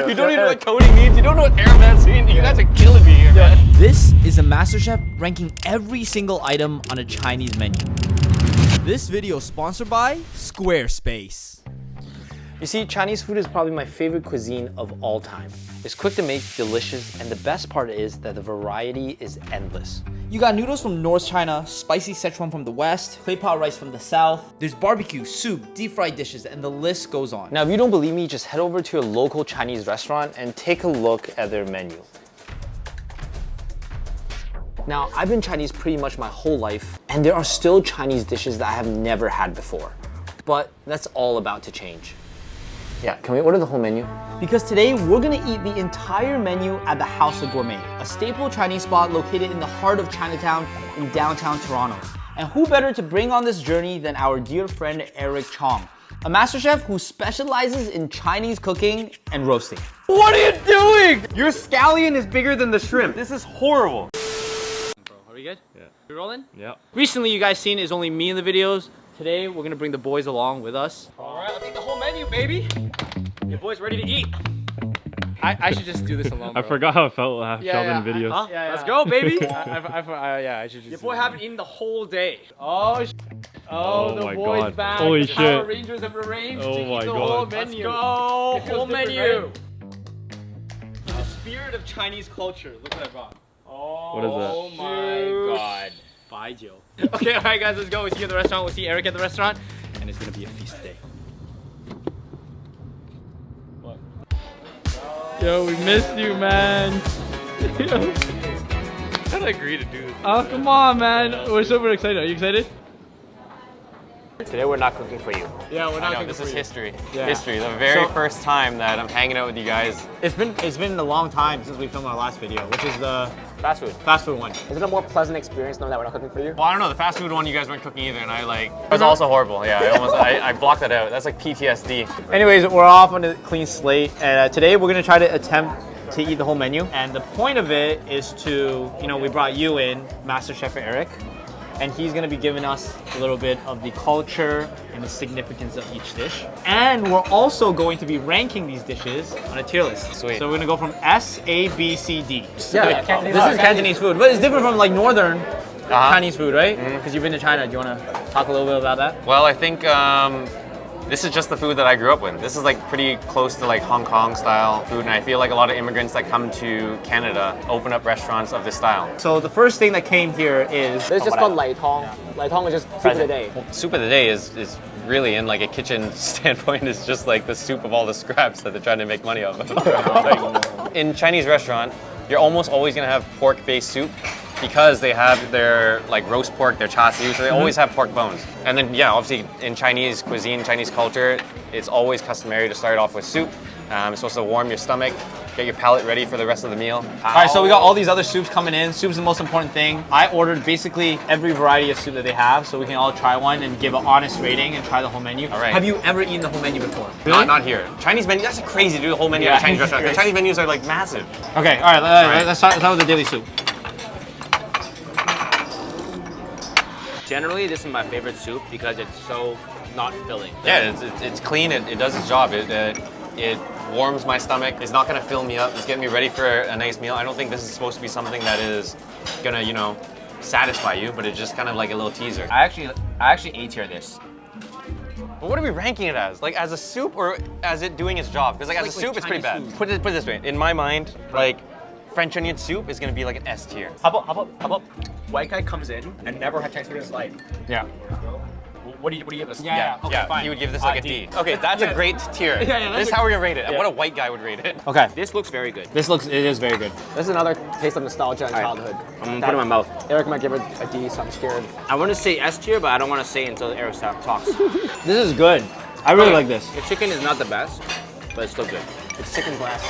You don't even know what coding means. You don't know what aromatic means. You guys are killing me here, man. This is a Masterchef ranking every single item on a Chinese menu. This video is sponsored by Squarespace. You see, Chinese food is probably my favorite cuisine of all time. It's quick to make, delicious, and the best part is that the variety is endless. You got noodles from North China, spicy Szechuan from the west, clay pot rice from the south. There's barbecue, soup, deep fried dishes, and the list goes on. Now, if you don't believe me, just head over to a local Chinese restaurant and take a look at their menu. Now, I've been Chinese pretty much my whole life, and there are still Chinese dishes that I have never had before. But that's all about to change. Yeah, can we order the whole menu? Because today we're gonna eat the entire menu at the House of Gourmet, a staple Chinese spot located in the heart of Chinatown in downtown Toronto. And who better to bring on this journey than our dear friend Eric Chong, a master chef who specializes in Chinese cooking and roasting. What are you doing? Your scallion is bigger than the shrimp. This is horrible. Are we good? Yeah. We rolling? Yeah. Recently you guys seen it's only me in the videos. Today we're gonna bring the boys along with us. All right, I'll take the whole menu, baby. Your boy's ready to eat. I should just do this alone, bro. I forgot how it felt Sheldon videos. Huh? Yeah, let's go, baby. I should just. Your boy haven't eaten the whole day. Oh, Oh the my boys God. back. Holy The shit. Power Rangers have arranged Oh to my eat the God. whole Let's menu. go, It feels whole different, menu. right? The spirit of Chinese culture. Look what I brought. What is that? Oh my God. Bye, Joe. Okay, all right, guys, let's go. We'll see you at the restaurant. We'll see Eric at the restaurant, and it's gonna be a feast day. What? Yo, we missed you, man. How did I agree to do this? Oh, come on, man. We're super excited. Are you excited? Today we're not cooking for you. Yeah, we're not I know, cooking this for is you. history. Yeah. History. The very So- first time that I'm hanging out with you guys. It's been a long time since we filmed our last video, which is the Fast food. fast food one. Is it a more pleasant experience knowing that we're not cooking for you? Well, I don't know. The fast food one you guys weren't cooking either, and it was also horrible. Yeah, I blocked that out. That's like PTSD. Anyways, we're off on a clean slate, and today we're gonna try to attempt to eat the whole menu. And the point of it is to, we brought you in, Master Chef Eric, and he's gonna be giving us a little bit of the culture and the significance of each dish. And we're also going to be ranking these dishes on a tier list. Sweet. So we're gonna go from S, A, B, C, D. Yeah, This is Cantonese food, but it's different from like northern Chinese food, right? Because you've been to China. Do you wanna talk a little bit about that? Well, I think this is just the food that I grew up with. This is like pretty close to like Hong Kong style food, and I feel like a lot of immigrants that come to Canada open up restaurants of this style. So the first thing that came here is It's just called Lai Tong. Lai Tong is just soup of the day. Soup of the day is really, in like a kitchen standpoint, is just like the soup of all the scraps that they're trying to make money off of. Like, in Chinese restaurant, you're almost always gonna have pork-based soup because they have their like roast pork, their char siu, so they always have pork bones. And then yeah, obviously in Chinese cuisine, Chinese culture, it's always customary to start off with soup. It's supposed to warm your stomach, get your palate ready for the rest of the meal. All right, so we got all these other soups coming in. Soup's the most important thing. I ordered basically every variety of soup that they have, so we can all try one and give an honest rating and try the whole menu. All right. Have you ever eaten the whole menu before? Not here. Chinese menu, that's crazy to do the whole menu at a Chinese restaurant. The Chinese menus are like massive. Okay, all right, let's start with the daily soup. Generally, this is my favorite soup because it's so not filling. Yeah, it's clean, it does its job. It warms my stomach. It's not gonna fill me up. It's getting me ready for a nice meal. I don't think this is supposed to be something that is gonna, satisfy you, but it's just kind of like a little teaser. I actually A tier this. But what are we ranking it as? Like as a soup or as it doing its job? Because like as a soup, it's pretty bad. Put it this way. In my mind, like French onion soup is gonna be like an S tier. How about white guy comes in and never had Chinese food in his life? Yeah. What do you give this? Yeah. Okay, fine. He would give this like a D. Okay, that's a great tier. that's This is how we're gonna rate it. What a white guy would rate it. Okay. This looks very good. It is very good. This is another taste of nostalgia and childhood. I'm gonna put it in my mouth. Eric might give it a D, so I'm scared. I want to say S tier, but I don't want to say until Eric talks. This is good. I really like this. The chicken is not the best, but it's still good. It's chicken breast,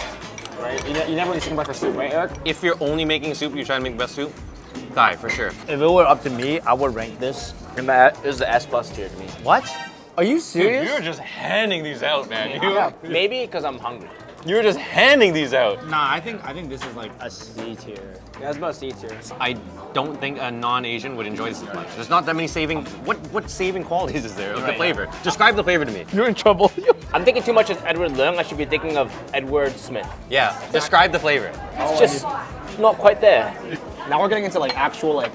right? You never eat chicken breast for soup, right, Eric? If you're only making soup, you're trying to make best soup, Thai for sure. If it were up to me, I would rank this. This is the S plus tier to me. What? Are you Dude, serious? you're just handing these out, man. Maybe because I'm hungry. You were just handing these out. Nah, I think this is like a C tier. Yeah, it's about C tier. I don't think a non-Asian would enjoy this as much. There's not that many saving. What saving qualities is there of the flavor? Describe the flavor to me. You're in trouble. I'm thinking too much as Edward Leung. I should be thinking of Edward Smith. Yeah. Describe the flavor. It's just not quite there. Now we're getting into like actual like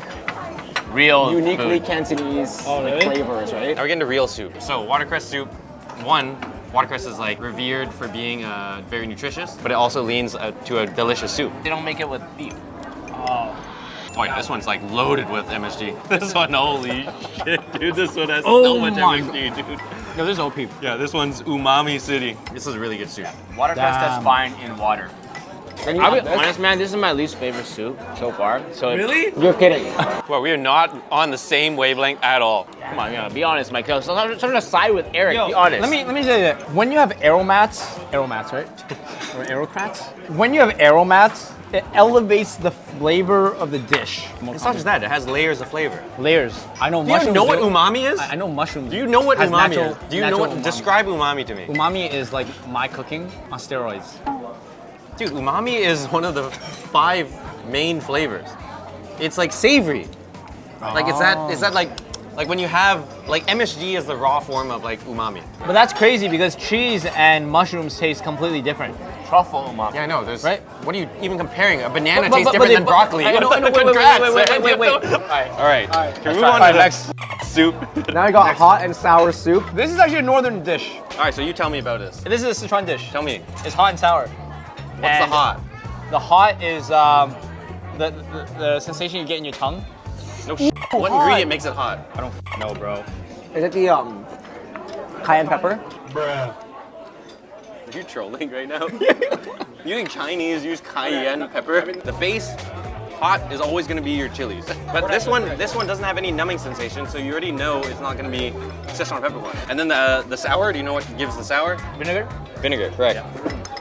Real uniquely food. Cantonese really? flavors, right? Now we're getting to real soup. So watercress soup, one, watercress is like revered for being very nutritious, but it also leans to a delicious soup. They don't make it with beef. Oh yeah, this one's like loaded with MSG. This one, holy shit, dude. This one has so much MSG, dude. No, this is OP. Yeah, this one's Umami City. This is really good soup. Watercress that's Damn. fine in water. I'll be honest, man, this is my least favorite soup so far. So really? You're kidding. Well, we are not on the same wavelength at all. Come on, be honest, Mike. So I'm trying to side with Eric. Be honest. Let me say that when you have aromats, right? Or aerocrats? When you have aromats, it elevates the flavor of the dish. It's not just that, it has layers of flavor. Layers. I know Do you mushrooms. know what umami is? I know mushrooms. Do you know what has umami natural- is? Do you know natural what? umami. Describe umami to me. Umami is like my cooking on steroids. Dude, umami is one of the 5 main flavors. It's like savory. Like is that like when you have like MSG is the raw form of like umami. But that's crazy because cheese and mushrooms taste completely different. truffle umami. Yeah, I know. There's Right? What are you even comparing? A banana But- tastes but different they- than broccoli. I know, wait, Congrats, wait. man. All right. Can we move on All right, to next. the soup? Now I got hot and sour soup. This is actually a northern dish. All right, so you tell me about this. This is a Sichuan dish. Tell me. It's hot and sour. What's the hot? The hot is the sensation you get in your tongue. No shit. What ingredient makes it hot? I don't know, bro. Is it the cayenne pepper? Are you trolling right now? You think Chinese use cayenne pepper? The base hot is always going to be your chilies. But this one doesn't have any numbing sensation, so you already know it's not going to be Sichuan peppercorn. And then the sour, do you know what gives the sour? Vinegar? Vinegar, correct.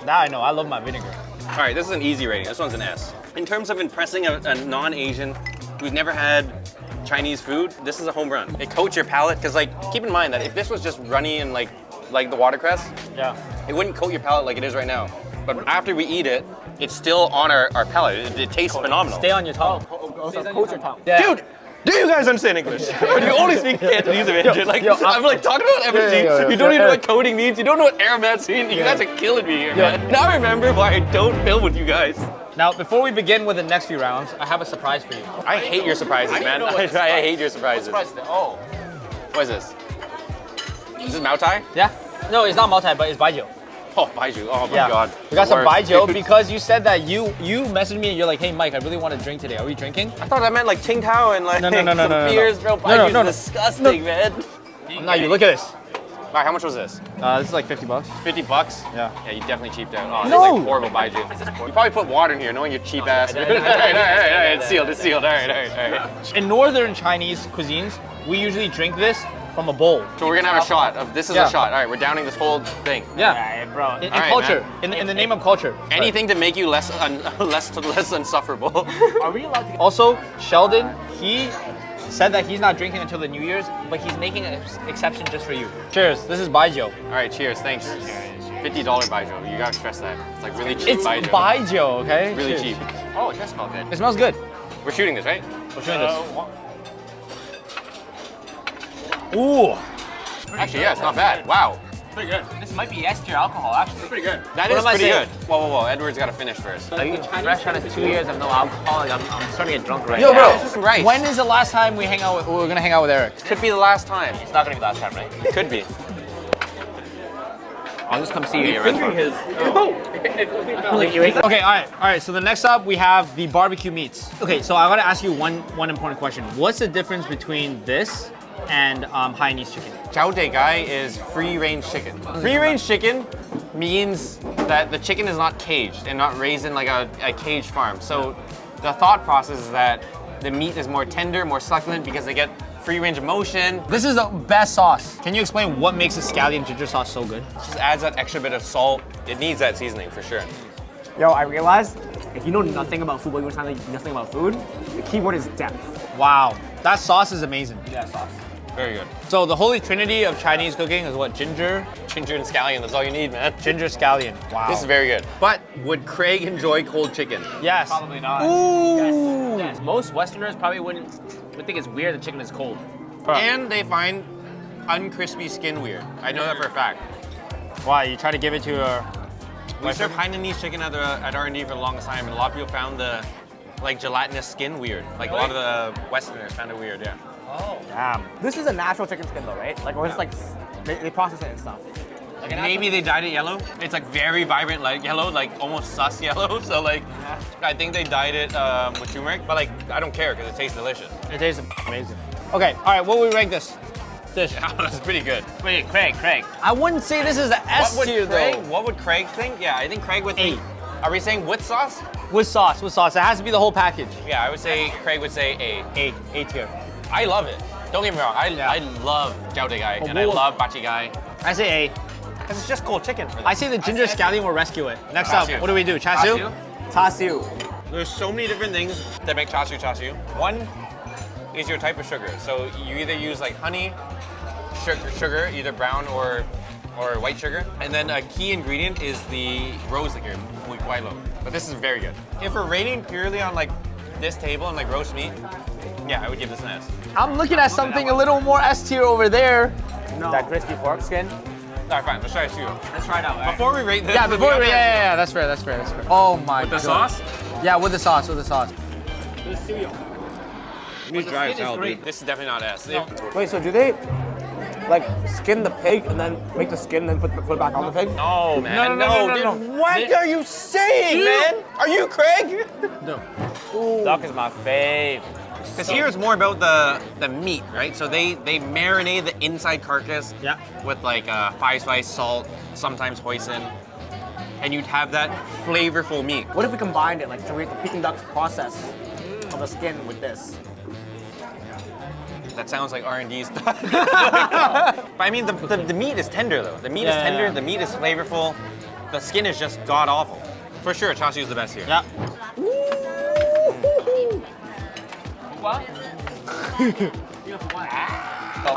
That I know. I love my vinegar. All right, this is an easy rating. This one's an S. In terms of impressing a non-Asian who's never had Chinese food, this is a home run. It coats your palate, because like, keep in mind that if this was just runny and like the watercress, Yeah. it wouldn't coat your palate like it is right now. But after we eat it, it's still on our palate. It tastes phenomenal. Stay on your tongue. Also, coat your tongue. Yeah. Dude, do you guys understand English? Or do you only speak Cantonese of it? Like, I'm like talking about MSG. yeah, You don't even know what coding means. You don't know what aromats mean. You guys are killing me here, man. Now I remember why I don't film with you guys. Now, before we begin with the next few rounds, I have a surprise for you. I hate your surprises, man. I hate your surprises. Oh. What is this? Is this Mao Tai? Yeah? No, it's not Maltai, but it's Baijiu. Oh, Baiju. Oh my Yeah. god. We got some The worst. Baijiu because you said that you messaged me and you're like, hey Mike, I really want to drink today. Are we drinking? I thought that meant like Ting Tao and like No. some beers, bro. Baiju's no. disgusting, man. No, you look at this. All right, how much was this? This is like $50. $50? Yeah. Yeah, you definitely cheaped out. Oh, No. this is like horrible Baiju. You probably put water in here, knowing your cheap ass. All right, it's sealed, it's sealed. All right. In northern Chinese cuisines, we usually drink this from a bowl. So we're gonna have a shot of this is Yeah. a shot. All right, we're downing this whole thing. Yeah. bro. In All right, culture, man. in the name of culture. Anything to make you less insufferable. Are we allowed to get Also, Sheldon, he said that he's not drinking until the New Year's, but he's making an exception just for you. Cheers. This is Baijiu. All right, cheers. Thanks. $50 Baijiu. You gotta stress that. It's like really cheap It's Baijiu. Baijiu, okay? Really Cheers. cheap. Oh, it does smell good. It smells good. We're shooting this, right? We're showing this. Ooh. Actually, yeah, it's not bad. Wow. Pretty good. This might be S tier alcohol, actually. Pretty good. That What is am I pretty saying? good. Whoa. Edward's gotta finish first. Are you fresh on it 2 years of no alcohol? Like, I'm starting to get drunk right Yo, now. bro. This is some rice. When is the last time we're gonna hang out with Eric? Could be the last time. It's not gonna be the last time, right? Could be. I'll just come see you at your restaurant. Okay, all right. So the next up we have the barbecue meats. Okay, so I gotta ask you one important question. What's the difference between this and Hainanese chicken? Chow Tai Gai is free-range chicken. Free-range chicken means that the chicken is not caged and not raised in like a caged farm. So the thought process is that the meat is more tender, more succulent because they get free range of motion. This is the best sauce. Can you explain what makes the scallion ginger sauce so good? Just adds that extra bit of salt. It needs that seasoning for sure. Yo, I realized if you know nothing about food, but you understand nothing about food, the key word is depth. Wow, that sauce is amazing. Yeah, sauce. Very good. So the holy trinity of Chinese cooking is what? Ginger, Ginger and scallion, that's all you need, man. ginger, scallion. Wow. This is very good. But would Craig enjoy cold chicken? Yes. Probably not. Ooh. Yes. Most Westerners probably would think it's weird the chicken is cold. And they find uncrispy skin weird. I know that for a fact. Why? You try to give it to your... We served Cantonese chicken at R&D for the longest time, and a lot of people found the like gelatinous skin weird. Like a lot of the Westerners found it weird, yeah. Damn. This is a natural chicken skin though, right? Like, or it's like, they process it and stuff. Like maybe they dyed it yellow. It's like very vibrant like yellow, like almost sus yellow. So like, I think they dyed it with turmeric, but like I don't care because it tastes delicious. It tastes amazing. Okay, all right, what would we rank this dish? That's pretty good. Wait, Craig. I wouldn't say this is the S tier though. What would Craig think? Yeah, I think Craig would think. Are we saying with sauce? With sauce, with sauce. It has to be the whole package. Yeah, I would say Craig would say A. A tier. I love it. Don't get me wrong. I love Jiao Gai and I love Bachi Gai. I say A. Because it's just cold chicken for them. I say the ginger scallion will rescue it. Next up, Char siu. what do we do? Char siu? Char siu. There's so many different things that make char siu. One is your type of sugar. So you either use like honey, sugar, either brown or white sugar. And then a key ingredient is the rose liquor, Guaylo. But this is very good. If we're rating purely on like this table and like roast meat, yeah, I would give this an S. I'm looking at something a little more S tier over there. No. That crispy pork skin. All right, fine, let's try it too. Let's try it out. Before we rate this, Yeah, that's fair. Oh my god. the sauce? Yeah, with the sauce. You need dry salad, dude. This is definitely not S. Wait, so do they like skin the pig and then make the skin and then put it back on the pig? No, man. No. Dude, what are you saying, man? Are you Craig? Duck is my fave. Because here it's more about the meat, right? So they marinate the inside carcass with like 5-spice, salt, sometimes hoisin, and you'd have that flavorful meat. What if we combined it, like to create the Peking duck process of the skin with this? That sounds like R&D stuff. But I mean, the meat is tender though. The meat is tender, yeah. the meat is flavorful, the skin is just god awful. For sure, char siu is the best here. Yeah.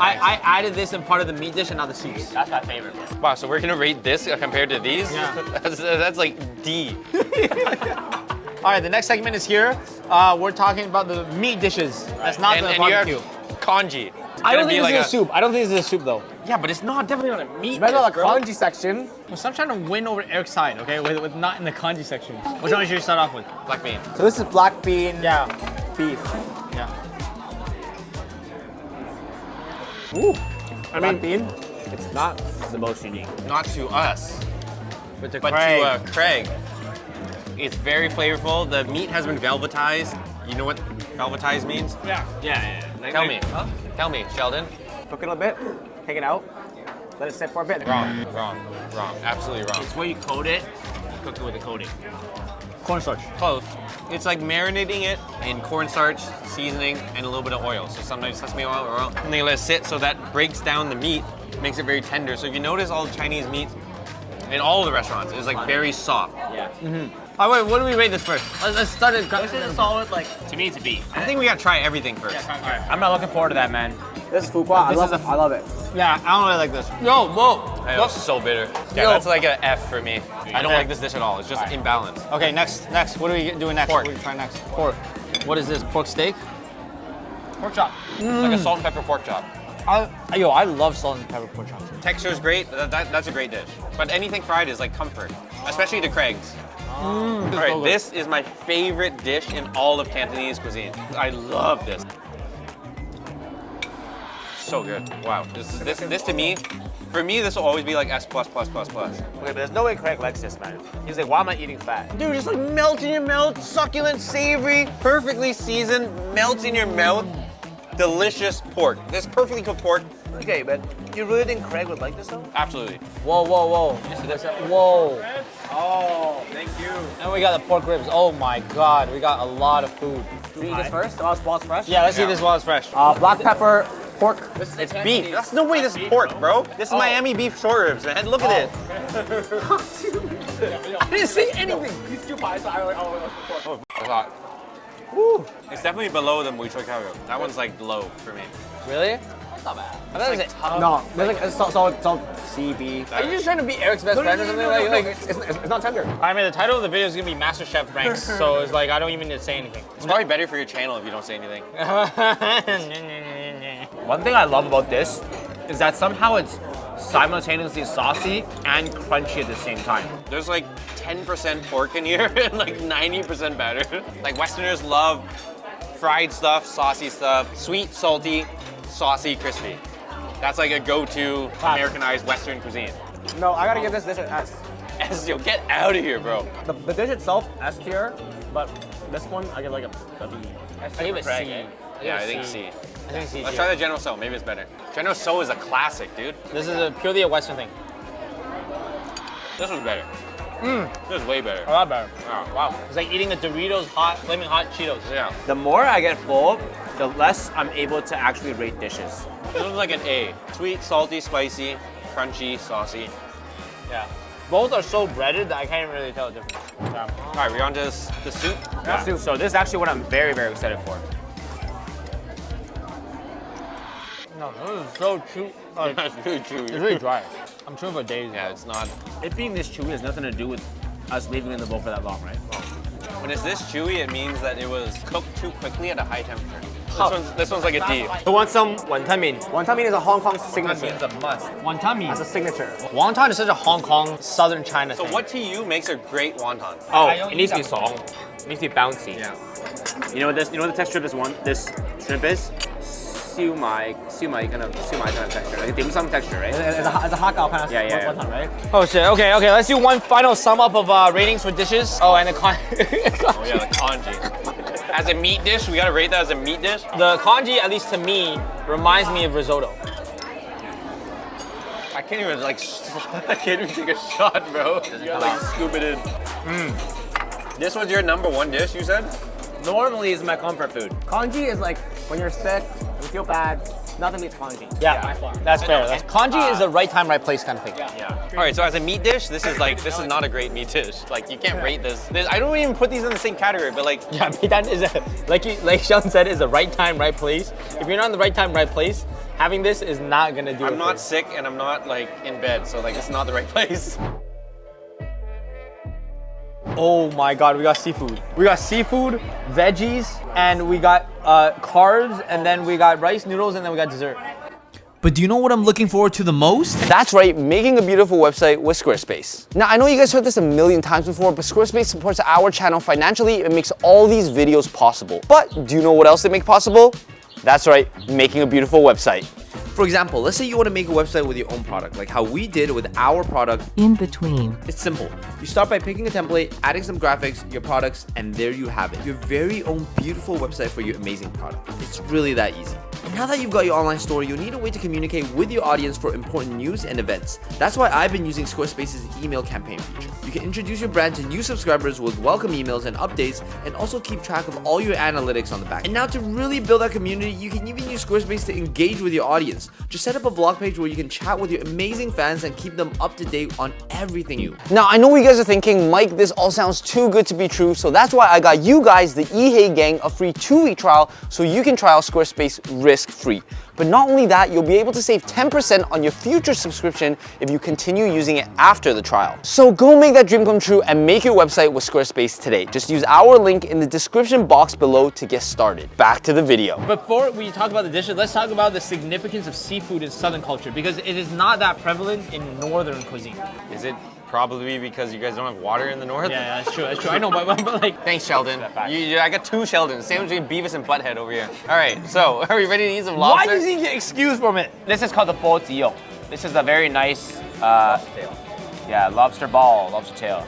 I added this in part of the meat dish and not the soups. That's my favorite. Wow, so we're gonna rate this compared to these? Yeah. That's like D. All right, the next segment is here. We're talking about the meat dishes. That's not the and you barbecue. have congee. I don't think this is a soup. I don't think this is a soup though. Yeah, but it's not definitely not a meat Better dish, like bro. congee section. Well, stop trying to win over Eric's side, okay? With not in the kanji section. Which one should you start off with? Black bean. So this is black bean beef. Yeah. I mean, bean. It's not The most unique. Not to us, But to but Craig. to Craig. It's very flavorful. The meat has been velvetized. You know what velvetized means? Yeah. Tell me. Tell me, Sheldon. Cook it a bit, take it out, let it sit for a bit. Wrong. Absolutely wrong. It's where you coat it, cook it with a coating. Cornstarch. Close. It's like marinating it in cornstarch, seasoning, and a little bit of oil. So sometimes sesame oil, and they let it sit so that breaks down the meat, makes it very tender. So if you notice all the Chinese meat in all of the restaurants, it's like very soft. Yeah. All right, wait, what do we rate this first? Let's start it. This is a solid, like, to me, it's a B. I think we gotta try everything first. I'm not looking forward to that, man. This is food I love it. Yeah, I don't really like this. Yo, whoa. I know, it's so bitter. Yeah, Yo. that's like an F for me. I don't like this dish at all. It's just imbalanced. Okay, next. What are we doing next? Pork. What are we trying next? Pork. What is this? Pork steak? Pork chop. It's like a salt and pepper pork chop. I love salt and pepper pork chops. Texture's great. That's a great dish. But anything fried is like comfort, especially to Craig's. All right, this is my favorite dish in all of Cantonese cuisine. I love this. So good. Wow. This to me, for me, this will always be like S++++. Okay, but there's no way Craig likes this, man. He's like, why am I eating fat? Dude, just like melts in your mouth, succulent, savory, perfectly seasoned, melts in your mouth. Delicious pork. This perfectly cooked pork. Okay, but you really think Craig would like this, though? Absolutely. Whoa. Whoa. Oh, thank you. And we got the pork ribs. Oh my God, we got a lot of food. Should we eat this first? While it's fresh? Yeah, let's eat this while it's fresh. Black pepper, pork. It's beef. That's no way this is pork, bro. This is Miami beef short ribs, man. Look at it. I didn't say anything. He's too pie, so I was like, Oh, it's hot. Woo. It's definitely below the Mui Choi Kao. That one's like low for me. Really? not bad. I thought it was tough. No, there's like it's all CB. Are you just trying to be Eric's best friend or something? Like, It's not tender. I mean, the title of the video is gonna be Masterchef ranks, so it's like I don't even need to say anything. It's probably better for your channel if you don't say anything. One thing I love about this is that somehow it's simultaneously saucy and crunchy at the same time. There's like 10% pork in here and like 90% batter. Like Westerners love fried stuff, saucy stuff, sweet, salty, saucy, crispy. That's like a go-to Americanized Western cuisine. No, I gotta give this dish an S. Yo, get out of here, bro. The dish itself, S tier, but this one, I give like a B. I give it C. Yeah, I think C. I think C. Let's try the General So, maybe it's better. General So is a classic, dude. This is purely a Western thing. This was better. This is way better. A lot better. Oh, Wow. It's like eating a Doritos flaming hot Cheetos. yeah. The more I get full, the less I'm able to actually rate dishes. This was like an A. Sweet, salty, spicy, crunchy, saucy. Yeah. Both are so breaded that I can't even really tell the difference. Yeah. All right, we're on to the soup. Yeah. So this is actually what I'm very, very excited for. No, this is so chew. It's really chewy. It's really dry. I'm chewing for days. Yeah, it's not. It being this chewy has nothing to do with us leaving it in the bowl for that long, right? When it's this chewy, it means that it was cooked too quickly at a high temperature. This one's like a D. Who wants some wonton min? Wonton min is a Hong Kong signature. a must. Wonton mee. That's a signature. Wonton is such a Hong Kong, southern China So thing. what to you makes a great wonton? Oh, it needs to be song. It needs to be bouncy. Yeah. You know what this? You know what the texture of this shrimp is? Siu mai kind of texture. Like a dim sum texture, right? It's a hakao kind of Yeah. wonton, right? Oh shit. Okay. Let's do one final sum up of ratings for dishes. Oh, and the Oh yeah, the congee. As a meat dish, we gotta rate that as a meat dish. the congee, at least to me, reminds me of risotto. I can't even I can't even take a shot, bro. You gotta like scoop it in. This was your number one dish, you said? Normally is my comfort food. Congee is like when you're sick, you feel bad, nothing beats congee. Yeah, that's fair. Congee is the right time, right place kind of thing. Yeah. All right, so as a meat dish, this is not a great meat dish. Like you can't rate this. I don't even put these in the same category, but like Yeah, that is like Sean said, is the right time, right place. If you're not in the right time, right place, having this is not gonna do it. I'm not sick and I'm not like in bed, so like it's not the right place. Oh my god, we got seafood. We got seafood, veggies, and we got carbs, and then we got rice noodles, and then we got dessert. But do you know what I'm looking forward to the most? That's right, making a beautiful website with Squarespace. Now, I know you guys heard this a million times before, but Squarespace supports our channel financially and makes all these videos possible. But do you know what else they make possible? That's right, making a beautiful website. For example, let's say you want to make a website with your own product, like how we did with our product. In between. It's simple. You start by picking a template, adding some graphics, your products, and there you have it. Your very own beautiful website for your amazing product. It's really that easy. And now that you've got your online store, you'll need a way to communicate with your audience for important news and events. That's why I've been using Squarespace's email campaign feature. You can introduce your brand to new subscribers with welcome emails and updates, and also keep track of all your analytics on the back. And now to really build that community, you can even use Squarespace to engage with your audience. Just set up a blog page where you can chat with your amazing fans and keep them up to date on everything new. Now, I know you guys are thinking, Mike, this all sounds too good to be true, so that's why I got you guys, the eHey gang, a free 2-week trial so you can try out Squarespace risk-free. But not only that, you'll be able to save 10% on your future subscription if you continue using it after the trial. So go make that dream come true and make your website with Squarespace today. Just use our link in the description box below to get started. Back to the video. Before we talk about the dishes, let's talk about the significance of seafood in Southern culture, because it is not that prevalent in Northern cuisine. Is it probably because you guys don't have water in the north? Yeah, that's true. I know, but like, Thanks, Sheldon. I got 2 Sheldons, sandwich between Beavis and Butthead over here. All right, so are we ready to eat some lobster? why does he get excused from it? This is called the bo jiyo. This is a very nice lobster ball, lobster tail.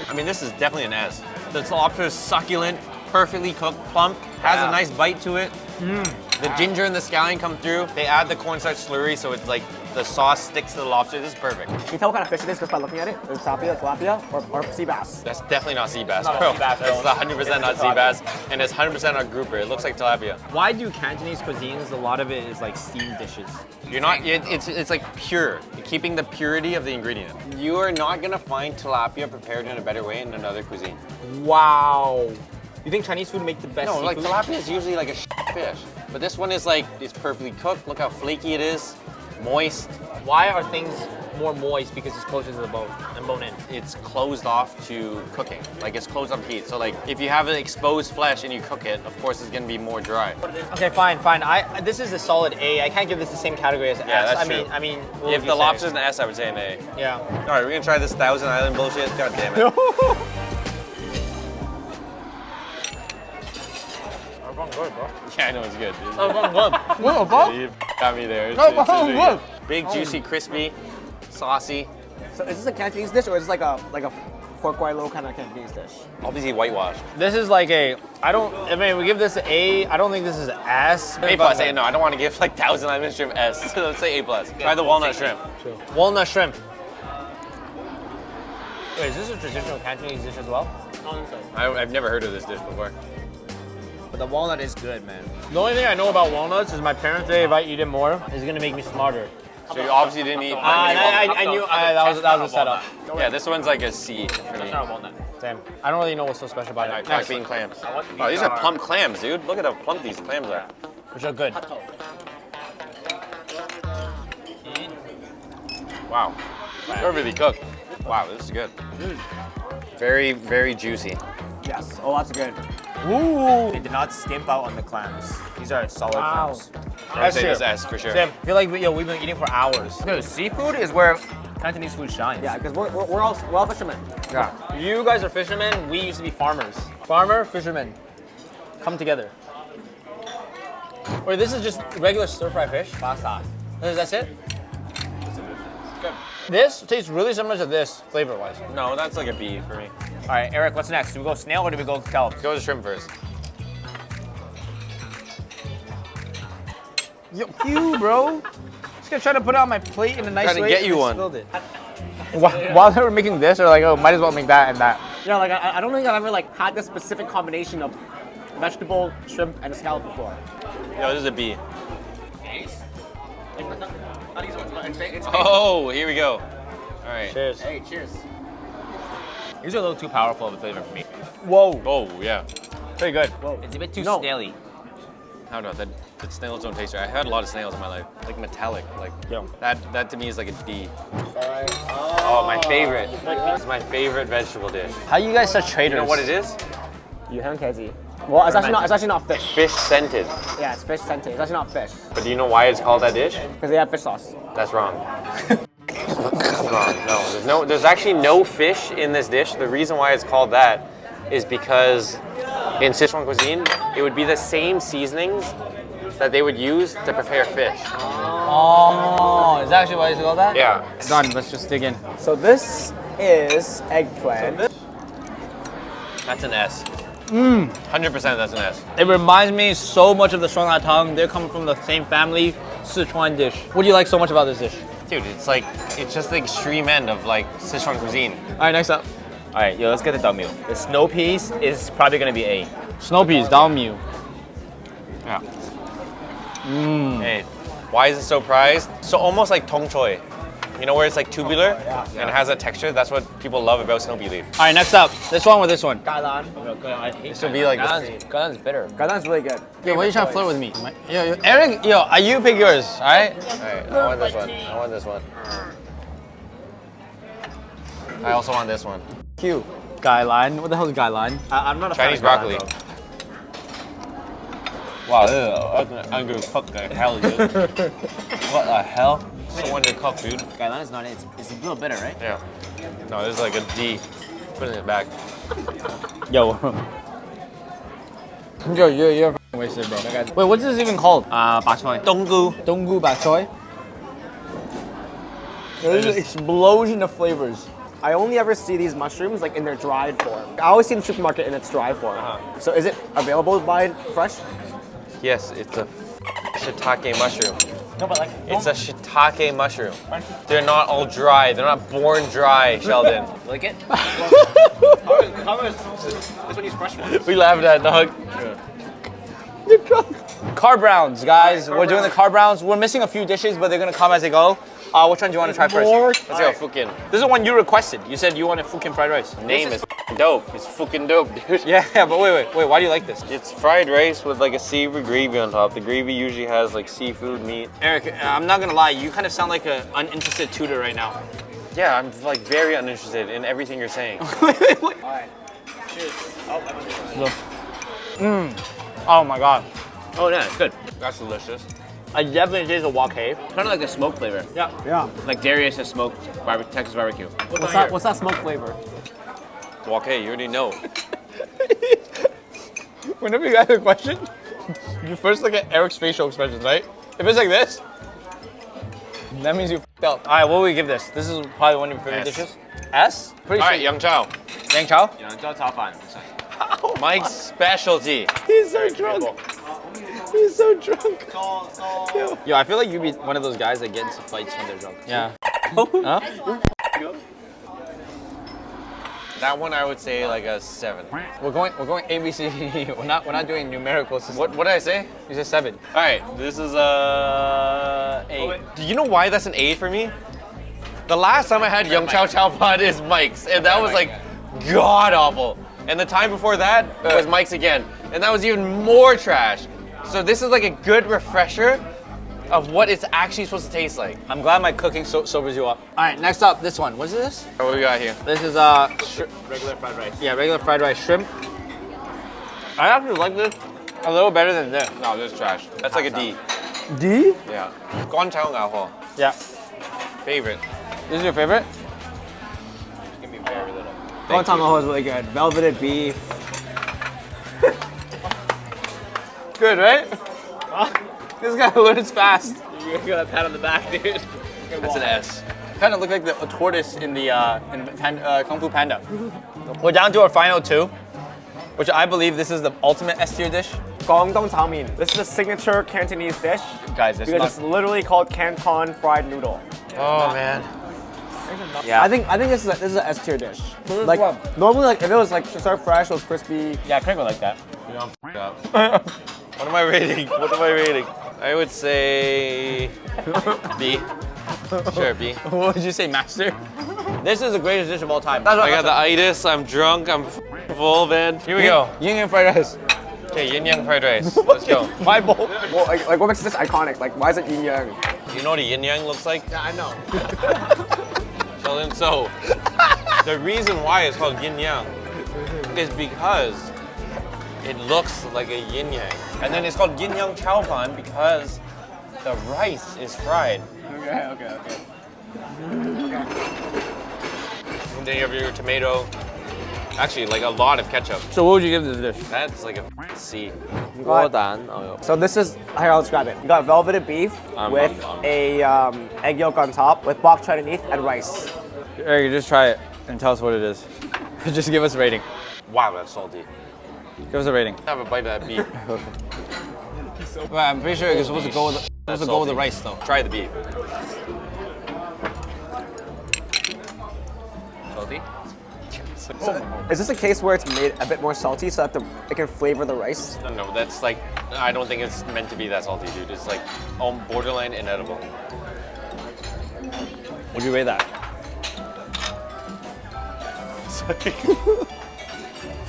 I mean, this is definitely an S. The lobster is succulent, perfectly cooked, plump, has a nice bite to it. The ginger and the scallion come through. They add the cornstarch slurry, so it's like the sauce sticks to the lobster. This is perfect. Can you tell what kind of fish it is just by looking at it? Is it tilapia, or sea bass? That's definitely not sea bass, Not a bro. sea bass, That's bro. 100% not sea bass, and it's 100% not grouper. It looks like tilapia. Why do Cantonese cuisines, a lot of it is like steamed dishes? You're not. It's like pure. You're keeping the purity of the ingredient. You are not gonna find tilapia prepared in a better way in another cuisine. Wow. You think Chinese food make the best No, like seafood? tilapia is usually like a fish, but this one is like it's perfectly cooked. Look how flaky it is, moist. Why are things more moist? Because it's closer to the bone and bone in. It's closed off to cooking. Like it's closed on heat. So like if you have exposed flesh and you cook it, of course it's gonna be more dry. Okay, fine. This is a solid A. I can't give this the same category as S. that's I true. mean. What If would the you lobster's say? an S, I would say an A. Yeah. All right, we're gonna try this Thousand Island bullshit. God damn it. Yeah, I know it's good. Dude. What the fuck? You got me there. No, It's really what? good. Big, juicy, crispy, saucy. So is this a Cantonese dish or is this like a pork guai kind of Cantonese dish? Obviously whitewashed. This is like a. I mean, we give this an A. I don't think this is an S. A plus. A. No, I don't want to give like Thousand Island shrimp S. So let's say A plus. Try the walnut shrimp. Walnut shrimp. Wait, is this a traditional Cantonese dish as well? I've never heard of this dish before. But the walnut is good, man. The only thing I know about walnuts is my parents say if I eat it more, it's gonna make me smarter. So you obviously didn't eat. I knew that was a setup. Yeah, this one's like a C for me. Same. I don't really know what's so special about it. Black bean clams. Oh, these are plump clams, dude. Look at how plump these clams are. Which are good. Wow. They're really cooked. Wow, this is good. Very, very juicy. Yes. Oh, that's good. Ooh. They did not skimp out on the clams. These are solid clams. I would say this S for sure. Same. I feel like we've been eating for hours. Dude, seafood is where Cantonese food shines. Yeah, because we're all fishermen. Yeah. You guys are fishermen. We used to be farmers. Farmer, fisherman. Come together. Wait, this is just regular stir-fry fish? Pasta. That's it? Good. This tastes really similar to this, flavor-wise. No, that's like a B for me. All right, Eric, what's next? Do we go snail or do we go scallops? Go with shrimp first. Yo, you, bro. Just gonna try to put it on my plate in a nice Trying to way. get you and one. spilled it. While they were making this, they're like, oh, might as well make that and that. Yeah, like I don't think I've ever like had this specific combination of vegetable, shrimp, and scallop before. No, this is a B. Oh, here we go. All right. Cheers. Hey, cheers. These are a little too powerful of a flavor for me. Whoa. Oh, yeah. Pretty good. It's a bit too No. snaily. I don't know. That snails don't taste right. I had a lot of snails in my life. Like metallic. Like Yo. that to me is like a D. Oh, my favorite. It's my favorite vegetable dish. How you guys such traders? You know what it is? Well, it's actually not fish. Fish scented. Yeah, it's fish scented. It's actually not fish But do you know why it's called that dish? because they have fish sauce. That's wrong. That's wrong. No, there's actually no fish in this dish. The reason why it's called that is because in Sichuan cuisine, it would be the same seasonings that they would use to prepare fish. Oh, is that actually why it's called that? Yeah. Done. Let's just dig in. So this is eggplant. That's an S. 100% that's an S. It reminds me so much of the Shuang La Tang. They come from the same family, Sichuan dish. What do you like so much about this dish? Dude, it's just the extreme end of like Sichuan cuisine. All right, next up. All right, yo, let's get the dao miu. The snow peas is probably gonna be A. Snow peas, dao miu. Yeah. Hey, why is it so prized? So almost like tong choi. You know where it's like tubular and has a texture? That's what people love about snow pea leaf. All right, next up. This one or this one? This would be like this. Gailan's bitter. Gailan's really good. Yo, why are you trying to flirt with me? Yo, Eric, you pick yours, all right? Alright, I want this one. I want this one. I also want this one. Q. Gailan. What the hell is Gailan? I'm not a Chinese fan of broccoli. Gailan, Wow, I'm gonna cook the hell, dude. What the hell? So undercooked, dude. Gailan is not A. It's a little bitter, right? Yeah. No, this is like a D. Put it in the back. Yo. You're f***ing wasted, bro. Wait, what's this even called? Bak choy. Donggu. Donggu bak choy? There's an explosion of flavors. I only ever see these mushrooms like in their dried form. I always see in the supermarket in its dry form. So is it available to buy fresh? Yes, it's a shiitake mushroom. No, but like It's a shiitake mushroom. They're not all dry. They're not born dry, Sheldon. Like it? this one use fresh ones. We laughed at dog. Car browns, guys. We're doing the car browns. We're missing a few dishes, but they're gonna come as they go. Which one do you want to try first? Let's go Fukin. This is one you requested. You said you wanted Fukin fried rice. Name is dope. It's fucking dope, dude. Yeah, but wait. Why do you like this? It's fried rice with like a savory gravy on top. The gravy usually has like seafood, meat. Eric, I'm not gonna lie, you kind of sound like an uninterested tutor right now. Yeah, I'm like very uninterested in everything you're saying. Wait. Alright. Cheers. Oh my god. Oh yeah, it's good. That's delicious. I definitely taste the wok hei. Kind of like a smoke flavor. Yeah. Like Darius' smoked Texas barbecue. What's that smoke flavor? Wok hei, you already know. Whenever you ask a question, you first look at Eric's facial expressions, right? If it's like this, that means you f***ed up. All right, what would we give this? This is probably one of your favorite S. dishes. S? Pretty All sure. right, Yang Chao. Yang Chao? You know, it's top five. Mike's specialty. He's so drunk. He's so drunk. Yo, I feel like you'd be one of those guys that get into fights when they're drunk. Yeah. Huh? That one I would say like a 7. We're going A, B, C, D, E. We're not doing numerical system. What did I say? You said 7. All right, this is a 8. Do you know why that's an 8 for me? The last time I had Young Chow Chow Pan is Mike's, and that was like god awful. And the time before that was Mike's again, and that was even more trash. So this is like a good refresher of what it's actually supposed to taste like. I'm glad my cooking sobers you up. All right, next up, this one. What is this? What we got here? This is Regular fried rice. yeah, regular fried rice shrimp. I actually like this a little better than this. No, this is trash. That's like a D. D? Yeah. Gon Chao Ngao Ho. Yeah. Favorite. This is your favorite? It's gonna be very little. Guantanamo is really good. Velveted beef. Good, right? This guy learns fast. You got a pat on the back, dude. That's an S. Kind of look like a tortoise in the Kung Fu Panda. We're down to our final 2, which I believe this is the ultimate S tier dish. Guangdong Chao Mein. This is a signature Cantonese dish Guys, it's because not. it's literally called Canton fried noodle. Oh man. Yeah. I think this is a S tier dish. Like normally, like if it was like served fresh, it was crispy. Yeah, Craig would like that. You know, I'm up. What am I rating? What am I rating? I would say B. Sure, B. What would you say, master? This is the greatest dish of all time. That's what I got the itis. I'm drunk. I'm full, man. Here we go. Yin and fried rice. Okay, yin yang fried rice. Let's go. My bowl. Well, like what makes this iconic? Like why is it yin yang? You know what a yin yang looks like? Yeah, I know. Sheldon, so the reason why it's called yin yang is because it looks like a yin yang. And then it's called yin yang chow pan because the rice is fried. Okay. And then you have your tomato. Actually, like a lot of ketchup. So what would you give this dish? That's like a C. So this is here. I'll describe it. You got velveted beef with a egg yolk on top, with bok choy underneath, and rice. Eric, just try it and tell us what it is. Just give us a rating. Wow, that's salty. Give us a rating. Have a bite of that beef. Well, I'm pretty sure you're supposed to go with the rice though. Try the beef. Salty? Is this a case where it's made a bit more salty so that it can flavor the rice? No, that's like, I don't think it's meant to be that salty, dude. It's like borderline inedible. Would you rate that?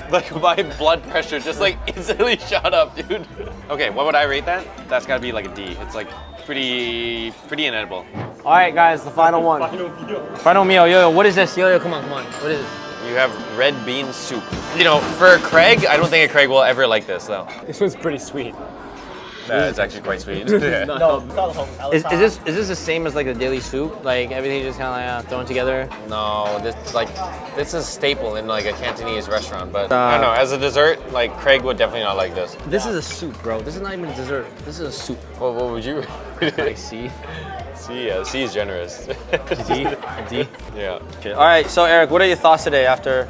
Like my blood pressure just like instantly shot up, dude. Okay, what would I rate that? That's gotta be like a D. It's like pretty inedible. All right, guys, the final one. Final meal. Yo, what is this? Yo, come on. What is this? You have red bean soup. You know, for Craig, I don't think Craig will ever like this though. This one's pretty sweet. It's actually quite sweet. No, Is this the same as like the daily soup? Like everything just kind of like thrown together? No, this is a staple in like a Cantonese restaurant, but I don't know. As a dessert, like Craig would definitely not like this. This is a soup, bro. This is not even a dessert. This is a soup. What would you? Like C. C, yeah, C is generous. D. D. Yeah. All right. So Eric, what are your thoughts today after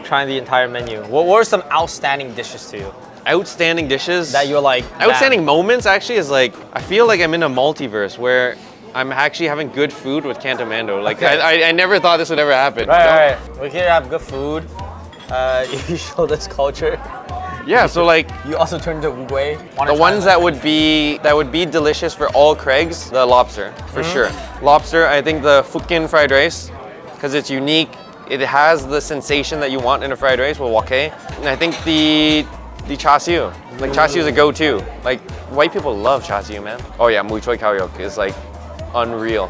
trying the entire menu? What were some outstanding dishes to you Outstanding dishes. that you're like? Outstanding moments actually is like, I feel like I'm in a multiverse where I'm actually having good food with Cantomando. Like I never thought this would ever happen. Right. We here have good food. You showed us culture. Yeah, so like You also turned to Wu-Gui. the ones that would be delicious for all Craigs, the lobster for sure. Lobster, I think the Fukien fried rice because it's unique. It has the sensation that you want in a fried rice with wok hei. And I think the char siu. Like char siu is a go-to. Like white people love char siu, man. Oh yeah, mui choi kaoryok is like unreal.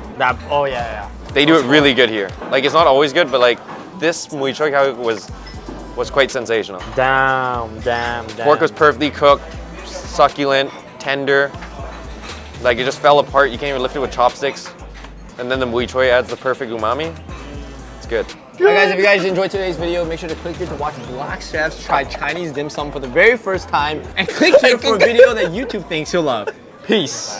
Oh yeah. They do it really good here. Like it's not always good, but like this mui choi kaoryok was quite sensational. Damn. Pork was perfectly cooked, succulent, tender. Like it just fell apart. You can't even lift it with chopsticks. And then the mui choi adds the perfect umami. It's good. Alright guys, if you guys enjoyed today's video, make sure to click here to watch Black Chefs try Chinese dim sum for the very first time. And click here for a video that YouTube thinks you'll love. Peace.